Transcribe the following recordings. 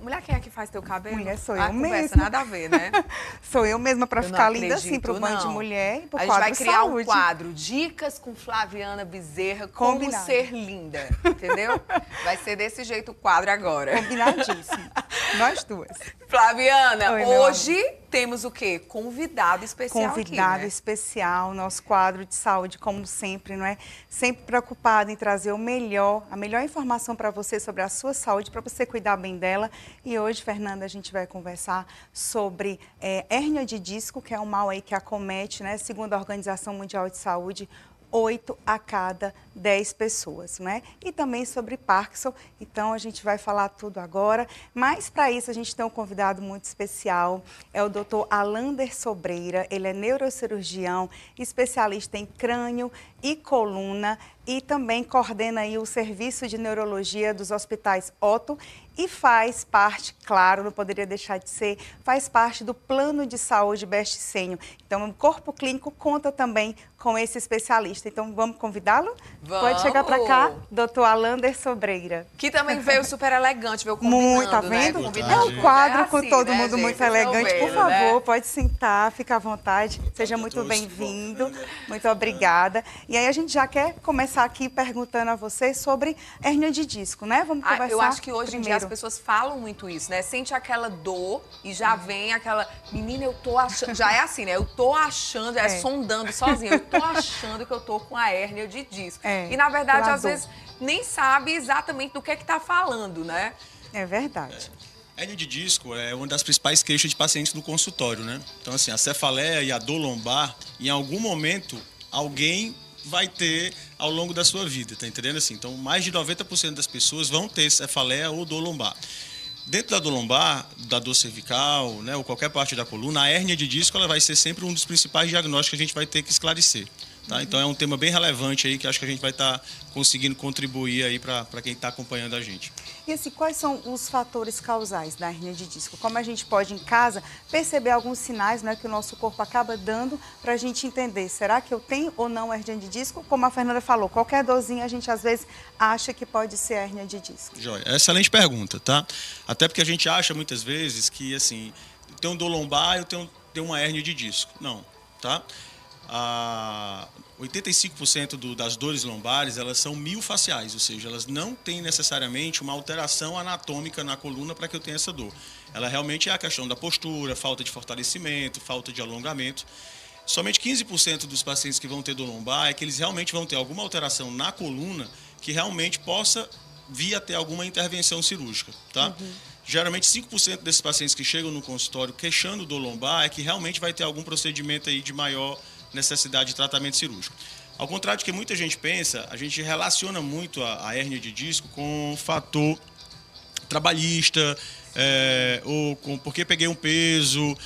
Mulher, quem é que faz teu cabelo? Mulher, sou A eu conversa mesma. nada a ver, né? Sou eu mesma para Eu não ficar linda assim acredito, pro Band de não. Mulher e pro A gente quadro vai criar Saúde. um quadro, Dicas com Flaviana Bezerra, como Combinado. ser linda, entendeu? Vai ser desse jeito o quadro agora. Combinadíssimo. Nós duas. Flaviana, Oi, meu hoje temos o quê? Convidado especial Convidado aqui, né? especial, nosso quadro de saúde, como sempre, não é? Sempre preocupado em trazer o melhor, a melhor informação para você sobre a sua saúde, para você cuidar bem dela. E hoje, Fernanda, a gente vai conversar sobre hérnia de disco, que é um mal aí que acomete, né? Segundo a Organização Mundial de Saúde, 8 a cada 10 pessoas, né? E também sobre Parkinson, então a gente vai falar tudo agora, mas para isso a gente tem um convidado muito especial, é o Dr. Alander Sobreira, ele é neurocirurgião, especialista em crânio e coluna e também coordena aí o serviço de neurologia dos hospitais Otto e faz parte, claro, não poderia deixar de ser, faz parte do plano de saúde Best Senior. Então, o corpo clínico conta também com esse especialista. Então, vamos convidá-lo? Vamos. Pode chegar para cá, Dr. Alander Sobreira. Que também veio super elegante, veio combinando, Muito, tá vendo? né? É um quadro com assim, todo né, mundo gente? muito Vocês estão elegante. Por vendo, favor, né? pode sentar, fica à vontade. Seja muito bem-vindo. Muito obrigada. E aí a gente já quer começar aqui perguntando a você sobre hérnia de disco, né? Vamos conversar Eu acho que hoje em dia as primeiro. pessoas falam muito isso, né? Sente aquela dor e já vem aquela... Menina, eu tô achando... Já é assim, né? Eu tô achando, sondando sozinha. Eu tô achando que eu tô com a hérnia de disco. E, na verdade, pela às dor. vezes, nem sabe exatamente do que é que tá falando, né? É verdade. Hérnia de disco é uma das principais queixas de pacientes no consultório, né? Então, assim, a cefaleia e a dor lombar, em algum momento, alguém vai ter ao longo da sua vida, tá entendendo? Assim, então, mais de 90% das pessoas vão ter cefaleia ou dor lombar. Dentro da dor lombar, da dor cervical, né, ou qualquer parte da coluna, a hérnia de disco ela vai ser sempre um dos principais diagnósticos que a gente vai ter que esclarecer. Tá? Então é um tema bem relevante aí que acho que a gente vai estar conseguindo contribuir aí para quem está acompanhando a gente. E assim, quais são os fatores causais da hérnia de disco? Como a gente pode, em casa, perceber alguns sinais, né, que o nosso corpo acaba dando para a gente entender, será que eu tenho ou não hérnia de disco? Como a Fernanda falou, qualquer dorzinha a gente às vezes acha que pode ser hérnia de disco. Joia, excelente pergunta, tá? Até porque a gente acha muitas vezes que, assim, eu tenho dor lombar, eu tenho uma hérnia de disco. Não, tá? 85% das dores lombares, elas são miofasciais, ou seja, elas não têm necessariamente uma alteração anatômica na coluna para que eu tenha essa dor. Ela realmente é a questão da postura, falta de fortalecimento, falta de alongamento. Somente 15% dos pacientes que vão ter dor lombar é que eles realmente vão ter alguma alteração na coluna que realmente possa vir a ter alguma intervenção cirúrgica, tá? Geralmente 5% desses pacientes que chegam no consultório queixando dor lombar é que realmente vai ter algum procedimento aí de maior necessidade de tratamento cirúrgico. Ao contrário do que muita gente pensa, a gente relaciona muito a hérnia de disco com o fator trabalhista, ou com porque peguei um peso.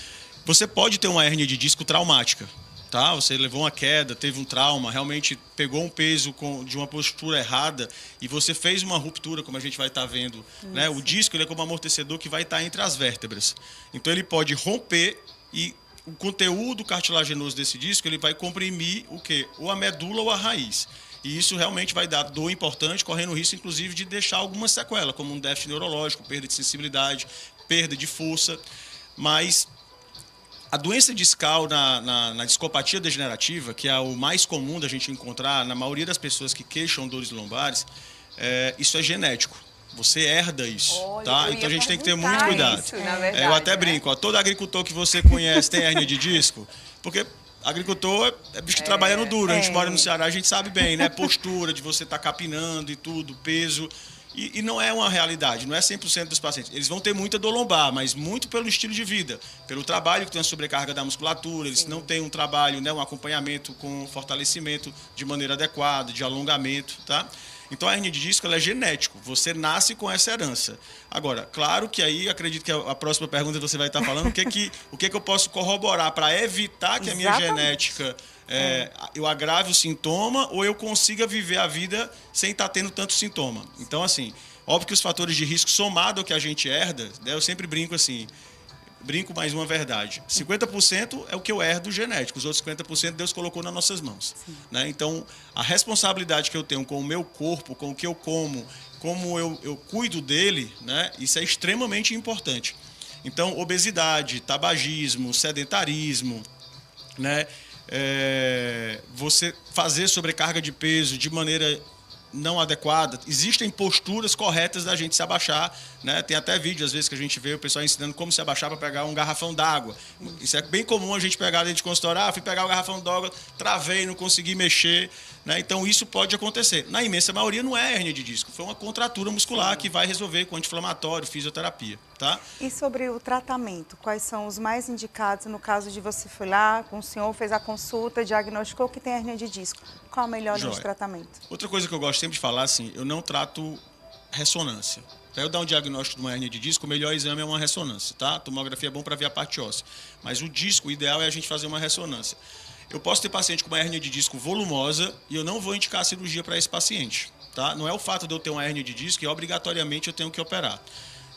Você pode ter uma hérnia de disco traumática, tá? Você levou uma queda, teve um trauma, realmente pegou um peso de uma postura errada e você fez uma ruptura, como a gente vai estar vendo, né? O disco ele é como um amortecedor que vai estar entre as vértebras. Então ele pode romper e o conteúdo cartilaginoso desse disco ele vai comprimir o quê? Ou a medula ou a raiz. E isso realmente vai dar dor importante, correndo o risco, inclusive, de deixar alguma sequela, como um déficit neurológico, perda de sensibilidade, perda de força. Mas a doença discal na discopatia degenerativa, que é o mais comum da gente encontrar na maioria das pessoas que queixam dores lombares, isso é genético. Você herda isso, Olha, tá? eu Então a ia gente tem que ter muito perguntar cuidado. isso, na verdade, Eu até né? brinco, ó, todo agricultor que você conhece tem hérnia de disco, porque agricultor é bicho que trabalhando duro. A gente mora no Ceará, a gente sabe bem, né? Postura de você estar capinando e tudo, peso. E não é uma realidade, não é 100% dos pacientes. Eles vão ter muita dor lombar, mas muito pelo estilo de vida, pelo trabalho que tem a sobrecarga da musculatura, eles não têm um trabalho, né, um acompanhamento com fortalecimento de maneira adequada, de alongamento, tá? Então a hérnia de disco ela é genético, você nasce com essa herança. Agora, claro que aí, acredito que a próxima pergunta você vai estar falando, o que eu posso corroborar para evitar que a minha genética eu agrave o sintoma ou eu consiga viver a vida sem estar tendo tanto sintoma. Então, assim, óbvio que os fatores de risco somado ao que a gente herda, né, eu sempre brinco assim, brinco mais uma verdade. 50% é o que eu herdo genético, os outros 50% Deus colocou nas nossas mãos. Né? Então, a responsabilidade que eu tenho com o meu corpo, com o que eu como eu cuido dele, né? Isso é extremamente importante. Então, obesidade, tabagismo, sedentarismo, né? Você fazer sobrecarga de peso de maneira não adequada, existem posturas corretas da gente se abaixar, né? Tem até vídeo às vezes que a gente vê o pessoal ensinando como se abaixar para pegar um garrafão d'água. Isso é bem comum a gente pegar dentro de consultório, fui pegar o garrafão d'água, travei, não consegui mexer, né? Então isso pode acontecer. Na imensa maioria não é hérnia de disco, foi uma contratura muscular que vai resolver com anti-inflamatório, fisioterapia, tá? E sobre o tratamento, quais são os mais indicados no caso de você foi lá, com o senhor, fez a consulta, diagnosticou que tem hérnia de disco? Qual a melhor linha de tratamento? Outra coisa que eu gosto sempre de falar, assim, eu não trato ressonância. Para eu dar um diagnóstico de uma hérnia de disco, o melhor exame é uma ressonância, tá? A tomografia é bom para ver a parte óssea. Mas o disco, o ideal é a gente fazer uma ressonância. Eu posso ter paciente com uma hérnia de disco volumosa e eu não vou indicar a cirurgia para esse paciente, tá? Não é o fato de eu ter uma hérnia de disco que obrigatoriamente eu tenho que operar.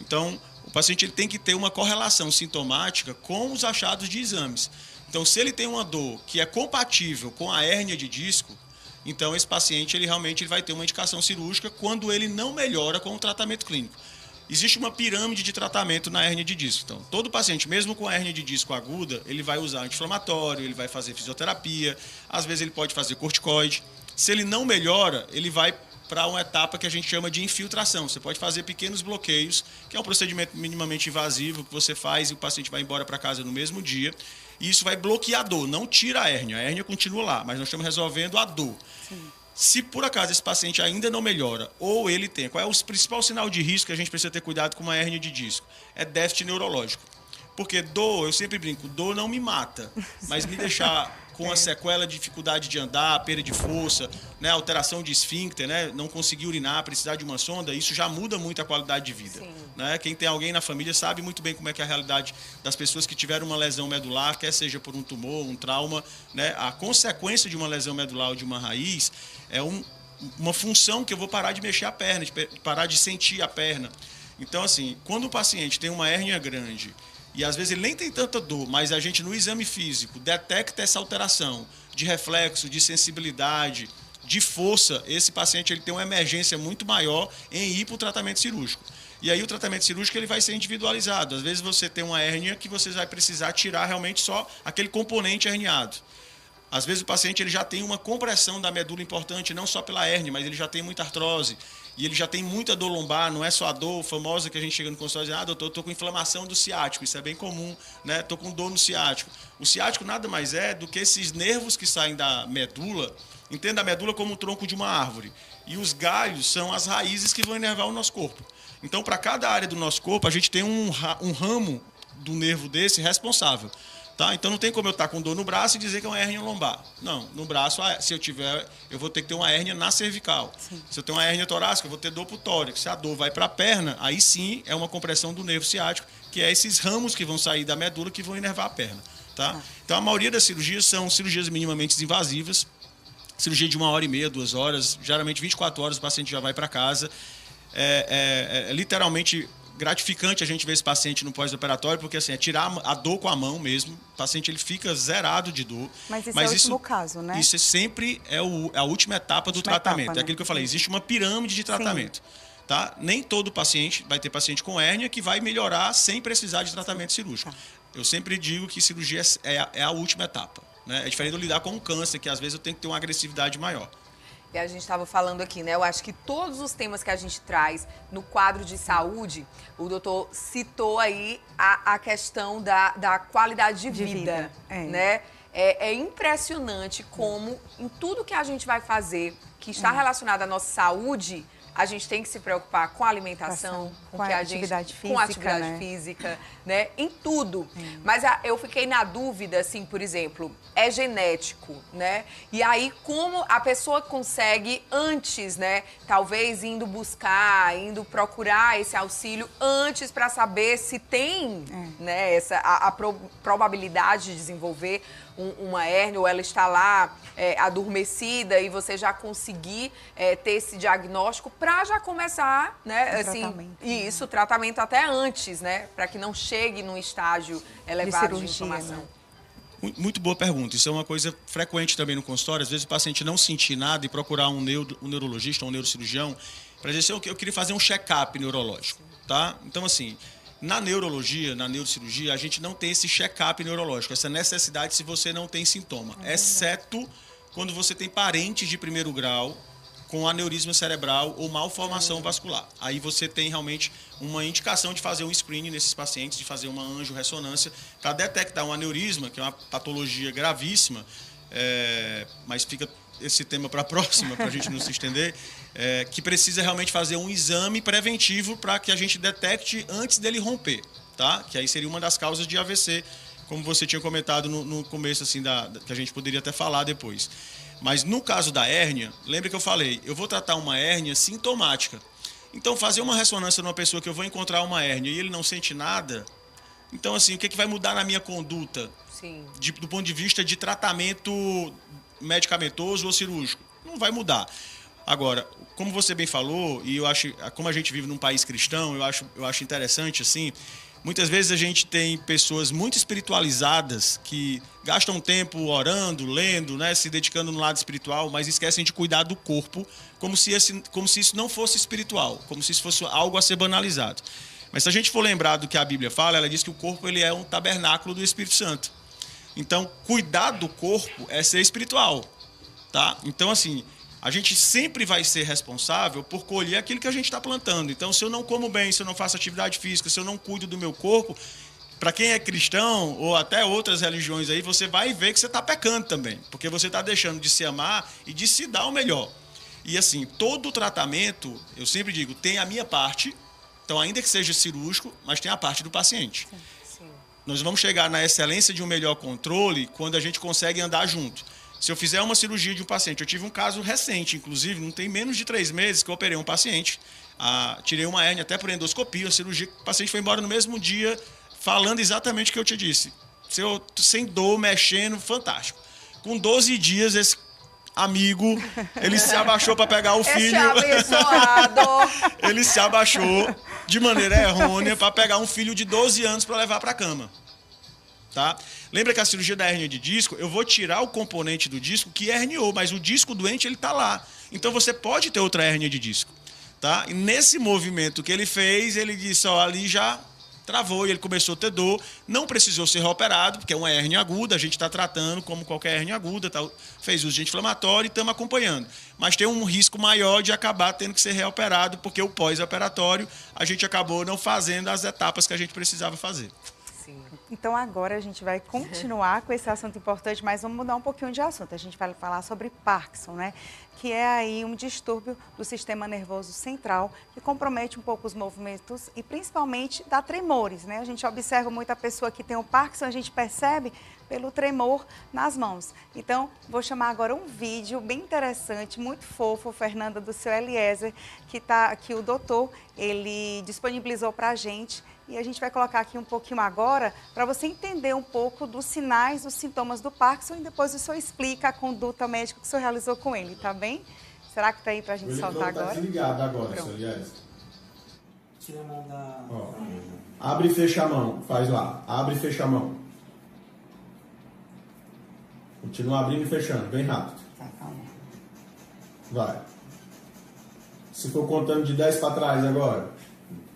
Então, o paciente ele tem que ter uma correlação sintomática com os achados de exames. Então, se ele tem uma dor que é compatível com a hérnia de disco, então esse paciente ele realmente vai ter uma indicação cirúrgica quando ele não melhora com o tratamento clínico. Existe uma pirâmide de tratamento na hérnia de disco. Então, todo paciente, mesmo com hérnia de disco aguda, ele vai usar anti-inflamatório, ele vai fazer fisioterapia, às vezes ele pode fazer corticoide. Se ele não melhora, ele vai para uma etapa que a gente chama de infiltração. Você pode fazer pequenos bloqueios, que é um procedimento minimamente invasivo que você faz e o paciente vai embora para casa no mesmo dia. E isso vai bloquear a dor, não tira a hérnia continua lá, mas nós estamos resolvendo a dor. Sim. Se por acaso esse paciente ainda não melhora, ou ele tem, qual é o principal sinal de risco que a gente precisa ter cuidado com uma hérnia de disco? É déficit neurológico. Porque dor, eu sempre brinco, dor não me mata, mas me deixar com a sequela de dificuldade de andar, perda de força, né, alteração de esfíncter, né, não conseguir urinar, precisar de uma sonda, isso já muda muito a qualidade de vida. Né? Quem tem alguém na família sabe muito bem como é que é a realidade das pessoas que tiveram uma lesão medular, quer seja por um tumor, um trauma, né? A consequência de uma lesão medular ou de uma raiz é uma função que eu vou parar de mexer a perna, de parar de sentir a perna. Então, assim, quando o paciente tem uma hérnia grande, e às vezes ele nem tem tanta dor, mas a gente no exame físico detecta essa alteração de reflexo, de sensibilidade, de força, esse paciente ele tem uma emergência muito maior em ir para o tratamento cirúrgico. E aí o tratamento cirúrgico ele vai ser individualizado. Às vezes você tem uma hérnia que você vai precisar tirar realmente só aquele componente herniado. Às vezes o paciente ele já tem uma compressão da medula importante, não só pela hérnia, mas ele já tem muita artrose. E ele já tem muita dor lombar, não é só a dor famosa que a gente chega no consultório e diz, doutor, eu estou com inflamação do ciático, isso é bem comum, né? Estou com dor no ciático. O ciático nada mais é do que esses nervos que saem da medula, entenda a medula como o tronco de uma árvore. E os galhos são as raízes que vão inervar o nosso corpo. Então, para cada área do nosso corpo, a gente tem um ramo do nervo desse responsável. Tá? Então não tem como eu estar com dor no braço e dizer que é uma hérnia lombar. Não, no braço, se eu tiver, eu vou ter que ter uma hérnia na cervical. Sim. Se eu tenho uma hérnia torácica, eu vou ter dor pro tórax. Se a dor vai para a perna, aí sim é uma compressão do nervo ciático, que é esses ramos que vão sair da medula que vão inervar a perna. Tá? Então a maioria das cirurgias são cirurgias minimamente invasivas, cirurgia de 1h30, 2 horas, geralmente 24 horas o paciente já vai para casa. Literalmente gratificante a gente ver esse paciente no pós-operatório, porque assim, é tirar a dor com a mão mesmo, o paciente ele fica zerado de dor. Mas esse é o último caso, né? Isso sempre é a última etapa do tratamento. Etapa, né? É aquilo que eu falei, existe uma pirâmide de tratamento. Tá? Nem todo paciente, vai ter paciente com hérnia que vai melhorar sem precisar de tratamento cirúrgico. Tá. Eu sempre digo que cirurgia é a última etapa. Né? É diferente de eu lidar com um câncer, que às vezes eu tenho que ter uma agressividade maior. E a gente estava falando aqui, né? Eu acho que todos os temas que a gente traz no quadro de saúde, o doutor citou aí a questão da qualidade de vida. Né? É impressionante como em tudo que a gente vai fazer que está relacionado à nossa saúde, a gente tem que se preocupar com a alimentação, com a atividade física, né? Em tudo. Mas eu fiquei na dúvida, assim, por exemplo, é genético, né? E aí, como a pessoa consegue antes, né? Talvez indo procurar esse auxílio antes para saber se tem, né? A probabilidade de desenvolver uma hérnia, ou ela está lá adormecida e você já conseguir ter esse diagnóstico para já começar, né, assim, tratamento. O tratamento até antes, né, para que não chegue num estágio elevado de inflamação. Né? Muito boa pergunta. Isso é uma coisa frequente também no consultório. Às vezes o paciente não sentir nada e procurar um neurologista, um neurocirurgião, para dizer assim, eu queria fazer um check-up neurológico, tá? Então, assim, na neurologia, na neurocirurgia, a gente não tem esse check-up neurológico, essa necessidade se você não tem sintoma, exceto quando você tem parentes de primeiro grau com aneurisma cerebral ou malformação vascular. Aí você tem realmente uma indicação de fazer um screening nesses pacientes, de fazer uma angiorressonância para detectar um aneurisma, que é uma patologia gravíssima, mas fica esse tema para a próxima, para a gente não se estender, que precisa realmente fazer um exame preventivo para que a gente detecte antes dele romper, tá? Que aí seria uma das causas de AVC, como você tinha comentado no começo, assim, que a gente poderia até falar depois. Mas no caso da hérnia, lembra que eu falei, eu vou tratar uma hérnia sintomática. Então, fazer uma ressonância numa pessoa que eu vou encontrar uma hérnia e ele não sente nada, então, assim, o que vai mudar na minha conduta? Sim. Do ponto de vista de tratamento medicamentoso ou cirúrgico? Não vai mudar. Agora, como você bem falou, e eu acho, como a gente vive num país cristão, eu acho interessante, assim, muitas vezes a gente tem pessoas muito espiritualizadas que gastam tempo orando, lendo, né, se dedicando no lado espiritual, mas esquecem de cuidar do corpo como se isso não fosse espiritual, como se isso fosse algo a ser banalizado. Mas se a gente for lembrar do que a Bíblia fala, ela diz que o corpo ele é um tabernáculo do Espírito Santo. Então, cuidar do corpo é ser espiritual, tá? Então, assim, a gente sempre vai ser responsável por colher aquilo que a gente está plantando. Então, se eu não como bem, se eu não faço atividade física, se eu não cuido do meu corpo, para quem é cristão ou até outras religiões aí, você vai ver que você está pecando também, porque você está deixando de se amar e de se dar o melhor. E assim, todo tratamento, eu sempre digo, tem a minha parte, então ainda que seja cirúrgico, mas tem a parte do paciente. Sim. Nós vamos chegar na excelência de um melhor controle quando a gente consegue andar junto. Se eu fizer uma cirurgia de um paciente, eu tive um caso recente, inclusive, não tem menos de 3 meses que eu operei um paciente, tirei uma hérnia até por endoscopia, a cirurgia, o paciente foi embora no mesmo dia, falando exatamente o que eu te disse. Sem dor, mexendo, fantástico. Com 12 dias, esse amigo, ele se abaixou para pegar o filho. Esse abençoado! Ele se abaixou de maneira errônea para pegar um filho de 12 anos para levar para a cama. Tá? Lembra que a cirurgia da hérnia de disco, eu vou tirar o componente do disco que herniou, mas o disco doente ele está lá. Então você pode ter outra hérnia de disco. Tá? E nesse movimento que ele fez, ele disse, ó, ali já travou e ele começou a ter dor. Não precisou ser reoperado, porque é uma hérnia aguda, a gente está tratando como qualquer hérnia aguda, tá? Fez uso de anti-inflamatório e estamos acompanhando. Mas tem um risco maior de acabar tendo que ser reoperado, porque o pós-operatório a gente acabou não fazendo as etapas que a gente precisava fazer. Então, agora a gente vai continuar com esse assunto importante, mas vamos mudar um pouquinho de assunto. A gente vai falar sobre Parkinson, né? Que é aí um distúrbio do sistema nervoso central que compromete um pouco os movimentos e principalmente dá tremores, né? A gente observa muito a pessoa que tem o Parkinson, a gente percebe pelo tremor nas mãos. Então, vou chamar agora um vídeo bem interessante, muito fofo, Fernanda, do seu Eliezer, que o doutor, ele disponibilizou para a gente. E a gente vai colocar aqui um pouquinho agora para você entender um pouco dos sinais, dos sintomas do Parkinson e depois o senhor explica a conduta médica que o senhor realizou com ele, tá bem? Será que tá aí para a gente soltar agora? Tá desligado agora, Pronto. seu Eliezer. Tira a mão da... Ó, abre e fecha a mão, faz lá. Abre e fecha a mão. Continua abrindo e fechando, bem rápido. Tá, calma. Vai. Se for contando de 10 para trás agora.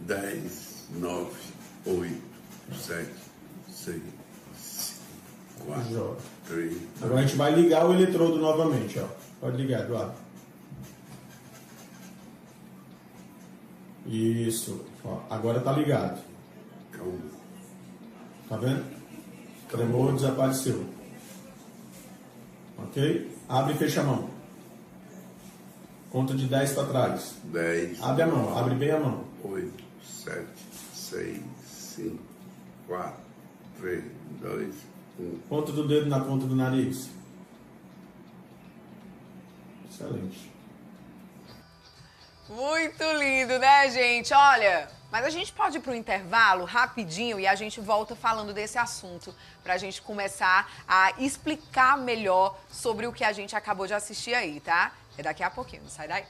10, 9, 8, 7, 6, 4, Joga. 3. Agora a gente vai ligar o eletrodo novamente, ó. Pode ligar, Eduardo. Isso. Ó, agora tá ligado. Calma. Tá vendo? Tremor desapareceu. Ok? Abre e fecha a mão. Conta de 10 para trás. 10, Abre a mão, abre bem a mão. 8, 7, 6, 5, 4, 3, 2, 1. Ponta do dedo na ponta do nariz. Excelente. Muito lindo, né, gente? Olha, mas a gente pode ir para o intervalo rapidinho e a gente volta falando desse assunto para a gente começar a explicar melhor sobre o que a gente acabou de assistir aí, tá? É daqui a pouquinho, não sai daí.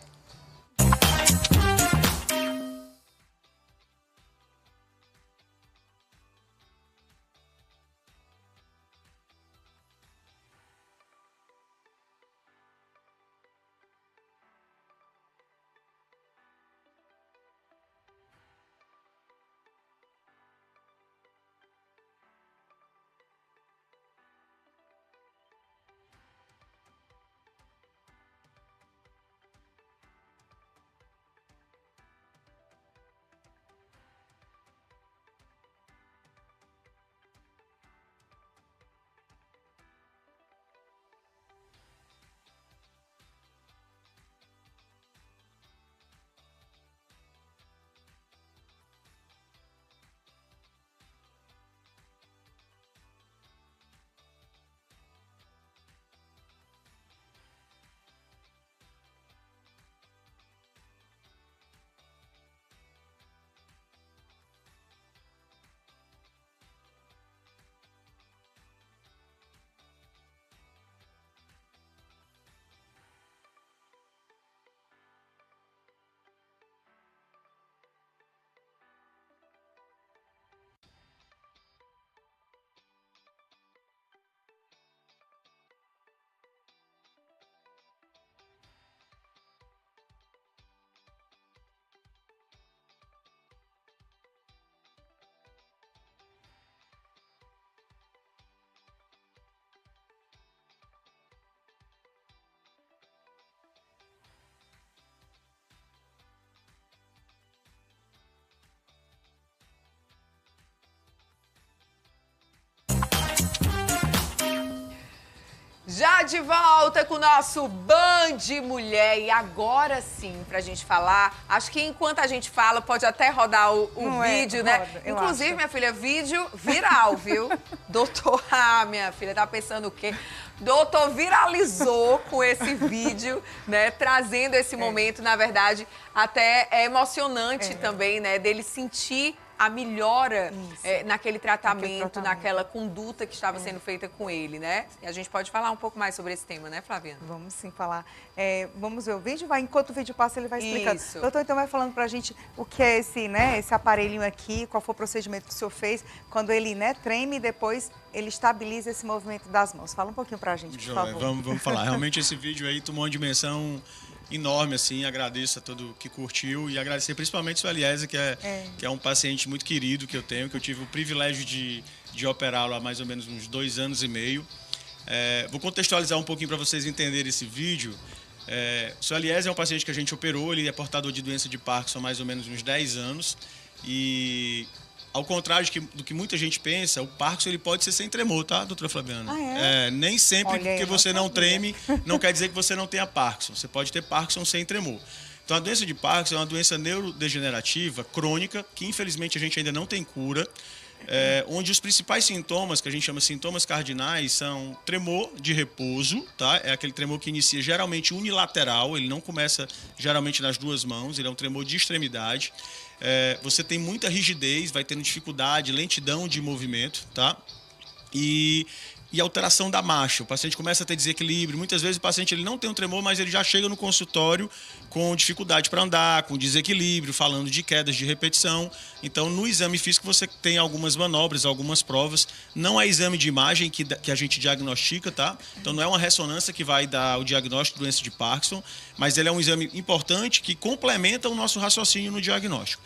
Já de volta com o nosso Band Mulher. E agora sim, pra gente falar, acho que enquanto a gente fala, pode até rodar o vídeo, né? Roda, Inclusive, minha filha, vídeo viral, viu? Doutor, minha filha, tá pensando o quê? Doutor viralizou com esse vídeo, né? Trazendo esse momento, na verdade, até é emocionante também, né? Dele sentir a melhora naquele tratamento, naquela conduta que estava sendo feita com ele, né? E a gente pode falar um pouco mais sobre esse tema, né, Flaviana? Vamos sim falar. Vamos ver o vídeo? Enquanto o vídeo passa, ele vai explicando. Isso. Doutor, então vai falando pra gente o que é esse, né, esse aparelhinho aqui, qual foi o procedimento que o senhor fez, quando ele, né, treme e depois ele estabiliza esse movimento das mãos. Fala um pouquinho pra gente, por favor. Vamos falar. Realmente esse vídeo aí tomou uma dimensão enorme, assim, agradeço a todo que curtiu e agradecer principalmente o Eliezer, que é um paciente muito querido que eu tenho, que eu tive o privilégio de operá-lo há mais ou menos uns 2 anos e meio. Vou contextualizar um pouquinho para vocês entenderem esse vídeo. O seu Eliezer é um paciente que a gente operou, ele é portador de doença de Parkinson há mais ou menos uns 10 anos e, ao contrário do que muita gente pensa, o Parkinson ele pode ser sem tremor, tá, doutora Flaviana? Nem sempre porque você não treme, não quer dizer que você não tenha Parkinson. Você pode ter Parkinson sem tremor. Então, a doença de Parkinson é uma doença neurodegenerativa, crônica, que infelizmente a gente ainda não tem cura, onde os principais sintomas, que a gente chama sintomas cardinais, são tremor de repouso, tá? É aquele tremor que inicia geralmente unilateral, ele não começa geralmente nas 2 mãos, ele é um tremor de extremidade. Você tem muita rigidez, vai tendo dificuldade, lentidão de movimento, tá? E alteração da marcha. O paciente começa a ter desequilíbrio. Muitas vezes o paciente ele não tem um tremor, mas ele já chega no consultório com dificuldade para andar, com desequilíbrio, falando de quedas de repetição. Então, no exame físico, você tem algumas manobras, algumas provas. Não é exame de imagem que a gente diagnostica, tá? Então, não é uma ressonância que vai dar o diagnóstico de doença de Parkinson, mas ele é um exame importante que complementa o nosso raciocínio no diagnóstico.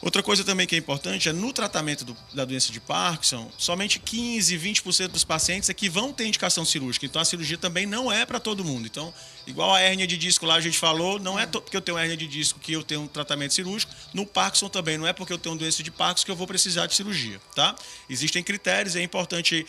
Outra coisa também que é importante é no tratamento da doença de Parkinson, somente 15, 20% dos pacientes é que vão ter indicação cirúrgica. Então, a cirurgia também não é para todo mundo. Então, igual a hérnia de disco lá a gente falou, não é porque eu tenho hérnia de disco que eu tenho um tratamento cirúrgico. No Parkinson também, não é porque eu tenho doença de Parkinson que eu vou precisar de cirurgia, tá? Existem critérios, é importante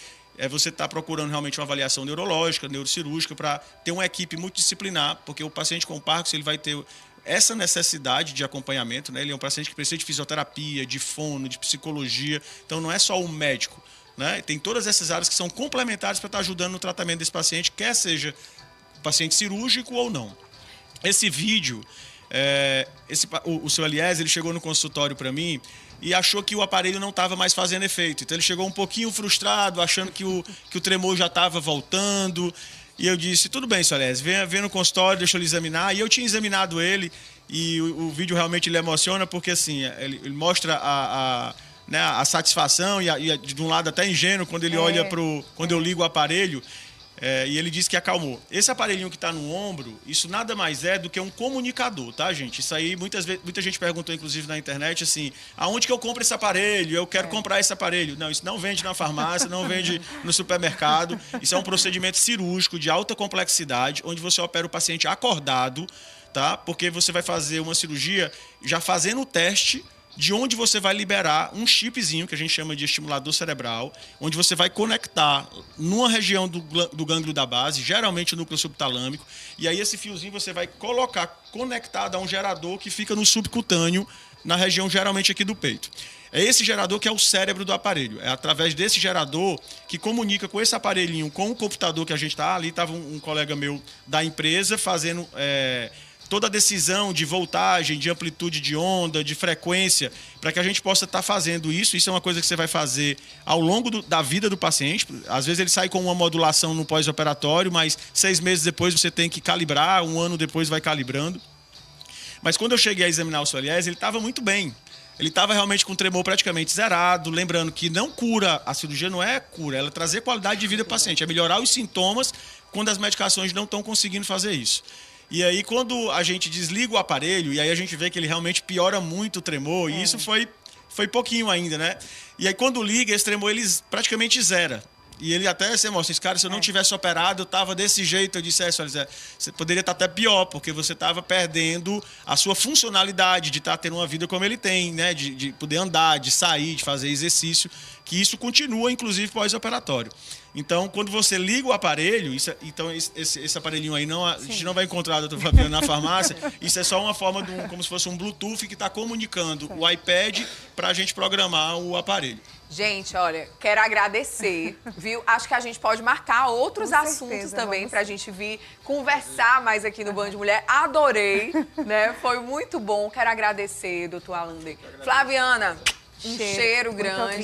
você estar procurando realmente uma avaliação neurológica, neurocirúrgica, para ter uma equipe multidisciplinar, porque o paciente com Parkinson ele vai ter essa necessidade de acompanhamento, né? Ele é um paciente que precisa de fisioterapia, de fono, de psicologia. Então, não é só o médico, né? Tem todas essas áreas que são complementares para estar ajudando no tratamento desse paciente, quer seja paciente cirúrgico ou não. Esse vídeo, o seu Eliezer, ele chegou no consultório para mim e achou que o aparelho não estava mais fazendo efeito. Então, ele chegou um pouquinho frustrado, achando que o tremor já estava voltando. E eu disse, tudo bem, seu Eliezer, vem no consultório, deixa eu lhe examinar. E eu tinha examinado ele e o vídeo realmente ele emociona porque assim, ele mostra a satisfação e de um lado até ingênuo quando ele olha quando eu ligo o aparelho. E ele disse que acalmou. Esse aparelhinho que está no ombro, isso nada mais é do que um comunicador, tá, gente? Isso aí, muita gente perguntou, inclusive, na internet, assim, aonde que eu compro esse aparelho? Eu quero comprar esse aparelho. Não, isso não vende na farmácia, não vende no supermercado. Isso é um procedimento cirúrgico de alta complexidade, onde você opera o paciente acordado, tá? Porque você vai fazer uma cirurgia já fazendo o teste de onde você vai liberar um chipzinho, que a gente chama de estimulador cerebral, onde você vai conectar numa região do gânglio da base, geralmente o núcleo subtalâmico, e aí esse fiozinho você vai colocar conectado a um gerador que fica no subcutâneo, na região geralmente aqui do peito. É esse gerador que é o cérebro do aparelho. É através desse gerador que comunica com esse aparelhinho, com o computador que a gente está ali. Estava um colega meu da empresa fazendo toda a decisão de voltagem, de amplitude de onda, de frequência, para que a gente possa estar fazendo isso. Isso é uma coisa que você vai fazer ao longo da vida do paciente. Às vezes ele sai com uma modulação no pós-operatório, mas 6 meses depois você tem que calibrar, 1 ano depois vai calibrando. Mas quando eu cheguei a examinar o seu Eliezer, ele estava muito bem. Ele estava realmente com o tremor praticamente zerado, lembrando que não cura, a cirurgia não é cura, ela é trazer qualidade de vida para o paciente, é melhorar os sintomas quando as medicações não estão conseguindo fazer isso. E aí, quando a gente desliga o aparelho, e aí a gente vê que ele realmente piora muito o tremor, e isso foi pouquinho ainda, né? E aí, quando liga, esse tremor ele praticamente zera. E ele até se mostra, cara, se eu não tivesse operado, eu tava desse jeito. Eu disse, olha, Zé, você poderia estar até pior, porque você tava perdendo a sua funcionalidade de estar tendo uma vida como ele tem, né? De poder andar, de sair, de fazer exercício, que isso continua, inclusive, pós-operatório. Então, quando você liga o aparelho, então esse aparelhinho aí, a gente não vai encontrar, doutor Flaviano, na farmácia, isso é só uma forma como se fosse um Bluetooth que está comunicando o iPad para a gente programar o aparelho. Gente, olha, quero agradecer, viu? Acho que a gente pode marcar outros assuntos também para a gente vir conversar mais aqui no Band Mulher. Adorei, né? Foi muito bom. Quero agradecer, doutor Alander. Flaviana, um cheiro grande.